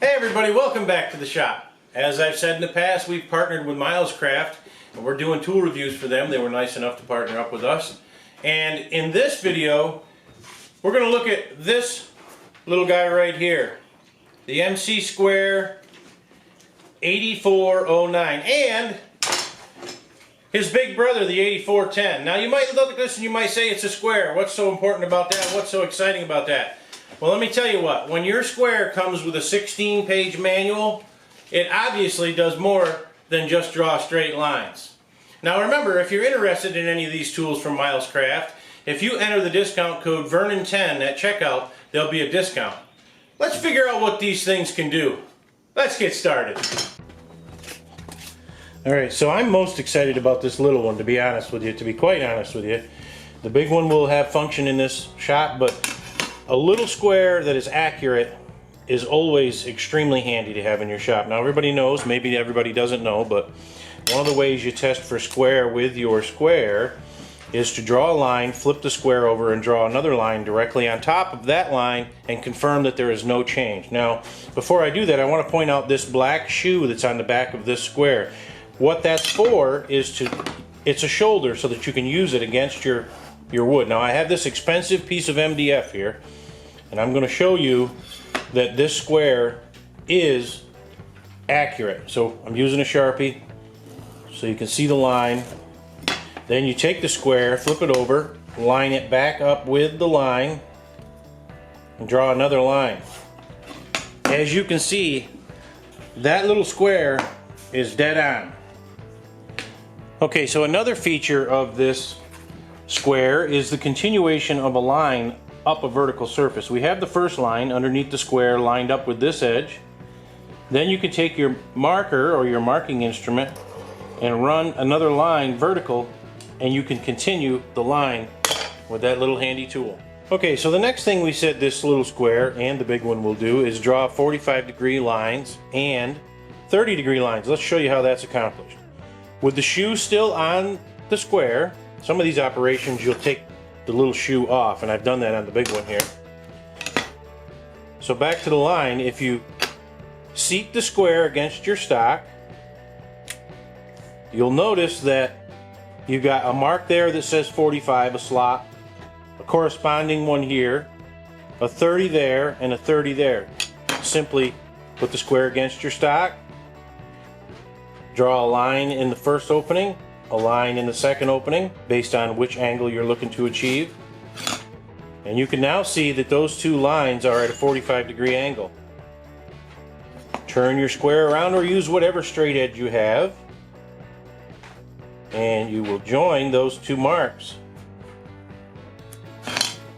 Hey everybody, welcome back to the shop. As I've said in the past, we've partnered with Milescraft and we're doing tool reviews for them. They were nice enough to partner up with us. And in this video, we're going to look at this little guy right here. The MC Square 8409 and his big brother, the 8410. Now you might look at this and you might say it's a square. What's so important about that? What's so exciting about that? Well, let me tell you what. When your square comes with a 16-page manual, it obviously does more than just draw straight lines. Now remember, if you're interested in any of these tools from Milescraft, if you enter the discount code Vernon10 at checkout, there'll be a discount. Let's figure out what these things can do. Let's get started. Alright, so I'm most excited about this little one, to be honest with you, to be quite honest with you. The big one will have function in this shop, but a little square that is accurate is always extremely handy to have in your shop. Now everybody knows, maybe everybody doesn't know, but one of the ways you test for square with your square is to draw a line, flip the square over, and draw another line directly on top of that line and confirm that there is no change. Now, before I do that, I want to point out this black shoe that's on the back of this square. What that's for is it's a shoulder so that you can use it against your wood. Now I have this expensive piece of MDF here, and I'm going to show you that this square is accurate. So I'm using a Sharpie so you can see the line. Then you take the square, flip it over, line it back up with the line, and draw another line. As you can see, that little square is dead on. Okay, so another feature of this square is the continuation of a line up a vertical surface. We have the first line underneath the square lined up with this edge. Then you can take your marker or your marking instrument and run another line vertical, and you can continue the line with that little handy tool. Okay, so the next thing we said this little square and the big one will do is draw 45-degree lines and 30-degree lines. Let's show you how that's accomplished. With the shoe still on the square, some of these operations you'll take the little shoe off, and I've done that on the big one here. So back to the line, if you seat the square against your stock, you'll notice that you've got a mark there that says 45, a slot, a corresponding one here, a 30 there, and a 30 there. Simply put the square against your stock, draw a line in the first opening, a line in the second opening based on which angle you're looking to achieve, and you can now see that those two lines are at a 45-degree angle. Turn your square around or use whatever straight edge you have, and you will join those two marks.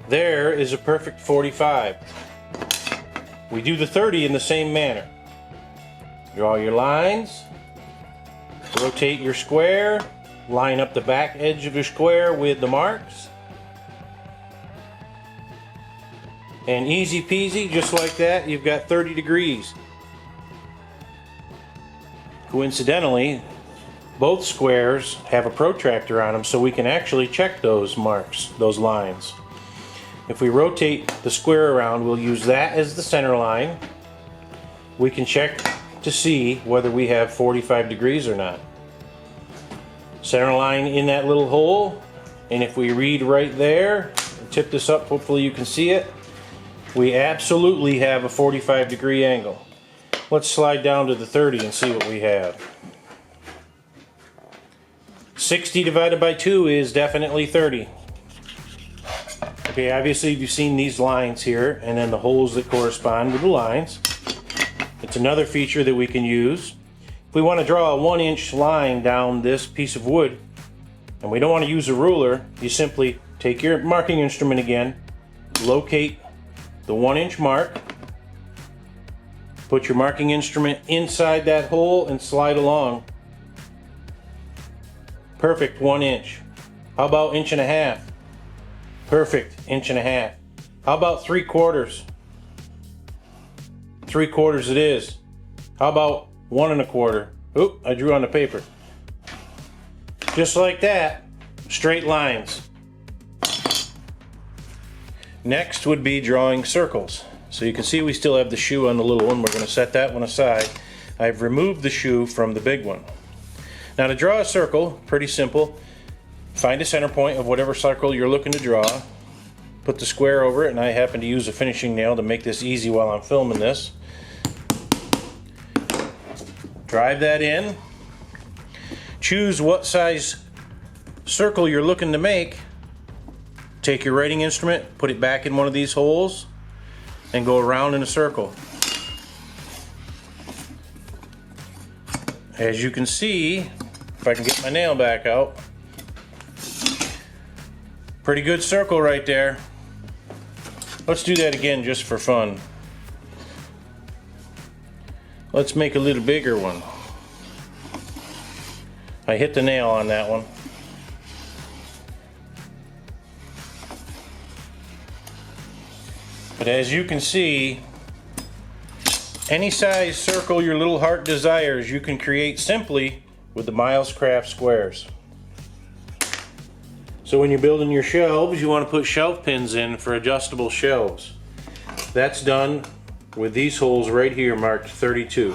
There is a perfect 45. We do the 30 in the same manner. Draw your lines, rotate your square, line up the back edge of your square with the marks, and easy peasy, just like that, you've got 30 degrees. Coincidentally, both squares have a protractor on them, so we can actually check those marks, those lines. If we rotate the square around, we'll use that as the center line. We can check to see whether we have 45 degrees or not. Center line in that little hole, and if we read right there, tip this up, hopefully you can see it, we absolutely have a 45-degree angle. Let's slide down to the 30 and see what we have. 60 divided by 2 is definitely 30. Okay, obviously you've seen these lines here and then the holes that correspond with the lines. It's another feature that we can use. If we want to draw a 1-inch line down this piece of wood and we don't want to use a ruler, you simply take your marking instrument again, locate the 1-inch mark, put your marking instrument inside that hole and slide along. Perfect, 1 inch. How about 1.5 inches? Perfect, 1.5 inches. How about 3/4? 3/4 it is. How about 1 1/4? Oop, I drew on the paper. Just like that, straight lines. Next would be drawing circles. So you can see we still have the shoe on the little one. We're going to set that one aside. I've removed the shoe from the big one. Now to draw a circle, pretty simple. Find a center point of whatever circle you're looking to draw. Put the square over it, and I happen to use a finishing nail to make this easy while I'm filming this. Drive that in. Choose what size circle you're looking to make. Take your writing instrument, put it back in one of these holes, and go around in a circle. As you can see, if I can get my nail back out, pretty good circle right there. Let's do that again just for fun. Let's make a little bigger one. I hit the nail on that one. But as you can see, any size circle your little heart desires, you can create simply with the Milescraft squares. So when you're building your shelves, you want to put shelf pins in for adjustable shelves. That's done with these holes right here marked 32.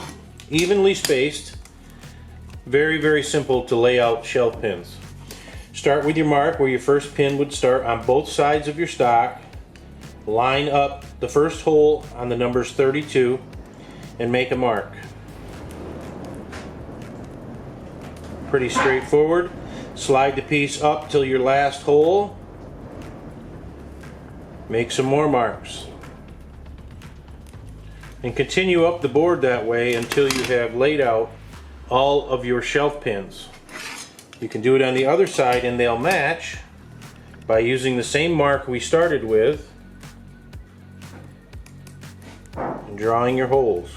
Evenly spaced. Very, very simple to lay out shelf pins. Start with your mark where your first pin would start on both sides of your stock. Line up the first hole on the numbers 32 and make a mark. Pretty straightforward. Slide the piece up till your last hole. Make some more marks. And continue up the board that way until you have laid out all of your shelf pins. You can do it on the other side and they'll match by using the same mark we started with and drawing your holes.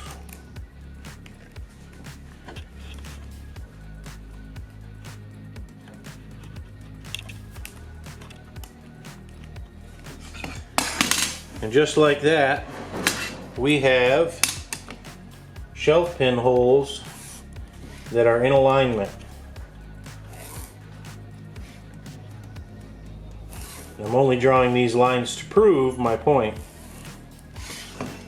And just like that, we have shelf pin holes that are in alignment. I'm only drawing these lines to prove my point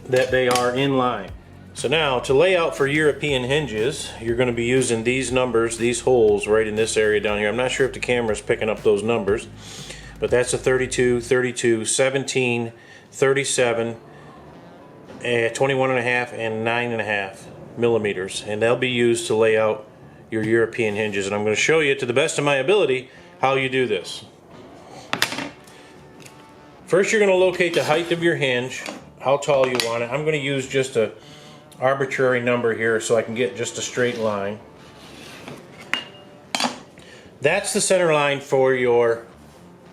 that they are in line. So now to lay out for European hinges, you're going to be using these numbers, these holes right in this area down here. I'm not sure if the camera's picking up those numbers, but that's a 32, 32, 17, 37, 21 and a half, and 9.5 millimeters, and they'll be used to lay out your European hinges. And I'm going to show you to the best of my ability how you do this. First, you're going to locate the height of your hinge, how tall you want it. I'm going to use just a arbitrary number here so I can get just a straight line. That's the center line for your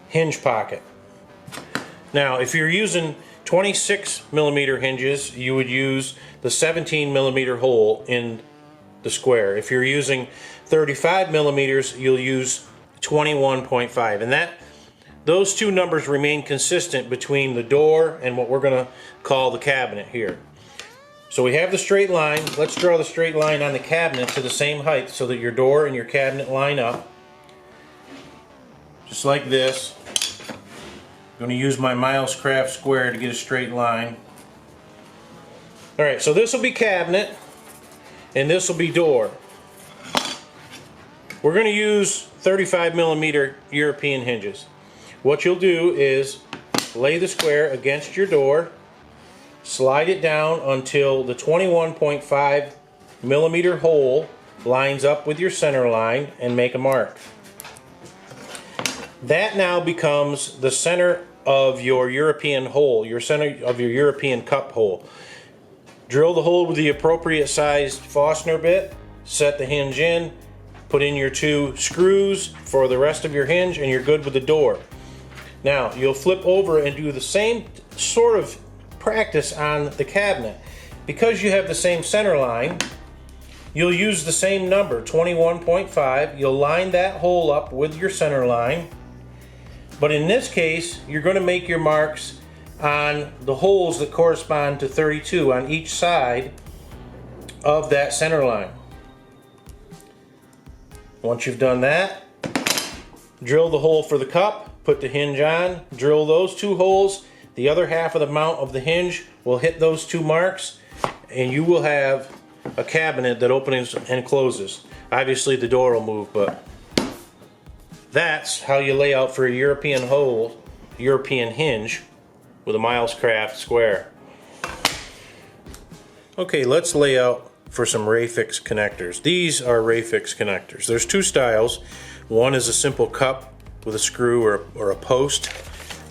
hinge pocket. Now, if you're using 26 millimeter hinges, you would use the 17 millimeter hole in the square. If you're using 35 millimeters, you'll use 21.5, and those two numbers remain consistent between the door and what we're going to call the cabinet here. So we have the straight line. Let's draw the straight line on the cabinet to the same height so that your door and your cabinet line up. Just like this. I'm going to use my Milescraft square to get a straight line. Alright, so this will be cabinet and this will be door. We're going to use 35 millimeter European hinges. What you'll do is lay the square against your door, slide it down until the 21.5 millimeter hole lines up with your center line, and make a mark. That now becomes the center of your European hole, your center of your European cup hole. Drill the hole with the appropriate sized Forstner bit, set the hinge in, put in your 2 screws for the rest of your hinge, and you're good with the door. Now, you'll flip over and do the same sort of practice on the cabinet. Because you have the same center line, you'll use the same number, 21.5. You'll line that hole up with your center line. But in this case, you're going to make your marks on the holes that correspond to 32 on each side of that center line. Once you've done that, drill the hole for the cup, put the hinge on, drill those 2 holes. the other half of the mount of the hinge will hit those 2 marks, and you will have a cabinet that opens and closes. Obviously the door will move, but that's how you lay out for a European hinge with a Milescraft square. Okay, let's lay out for some Rayfix connectors. These are Rayfix connectors. There's 2 styles. One is a simple cup with a screw or a post.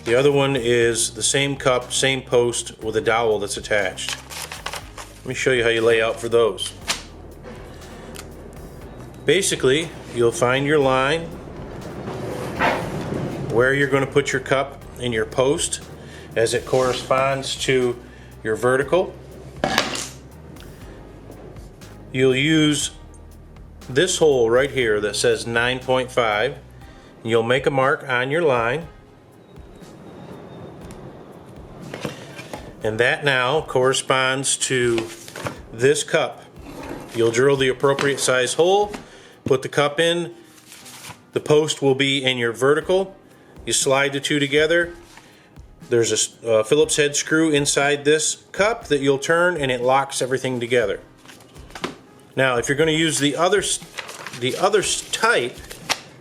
The other one is the same cup, same post with a dowel that's attached. Let me show you how you lay out for those. Basically, you'll find your line where you're going to put your cup in your post as it corresponds to your vertical. You'll use this hole right here that says 9.5. You'll make a mark on your line, and that now corresponds to this cup. You'll drill the appropriate size hole, put the cup in, the post will be in your vertical. You slide the 2 together. There's a Phillips head screw inside this cup that you'll turn, and it locks everything together. Now, if you're going to use the other type,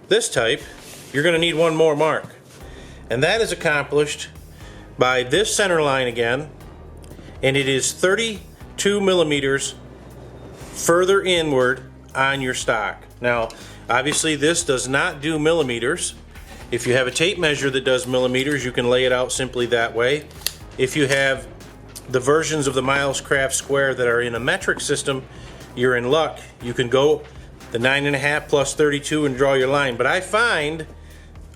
this type, you're going to need one more mark. And that is accomplished by this center line again, and it is 32 millimeters further inward on your stock. Now, obviously this does not do millimeters. If you have a tape measure that does millimeters, you can lay it out simply that way. If you have the versions of the Milescraft square that are in a metric system, you're in luck. You can go the 9.5 plus 32 and draw your line. But I find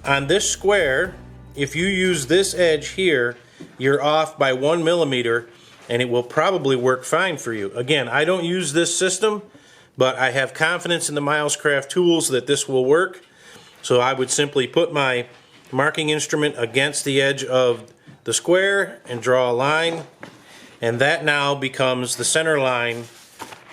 on this square, if you use this edge here, you're off by 1 millimeter, and it will probably work fine for you. Again, I don't use this system, but I have confidence in the Milescraft tools that this will work. So I would simply put my marking instrument against the edge of the square and draw a line, and that now becomes the center line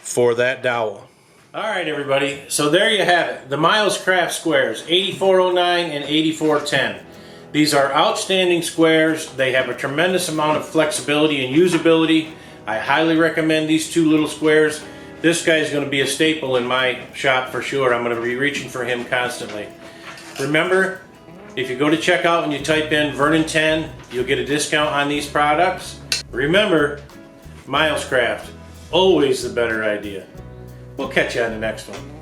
for that dowel. Alright everybody, so there you have it. The Milescraft squares, 8409 and 8410. These are outstanding squares. They have a tremendous amount of flexibility and usability. I highly recommend these 2 little squares. This guy is going to be a staple in my shop for sure. I'm going to be reaching for him constantly. Remember, if you go to checkout and you type in Vernon10, you'll get a discount on these products. Remember, Milescraft, always the better idea. We'll catch you on the next one.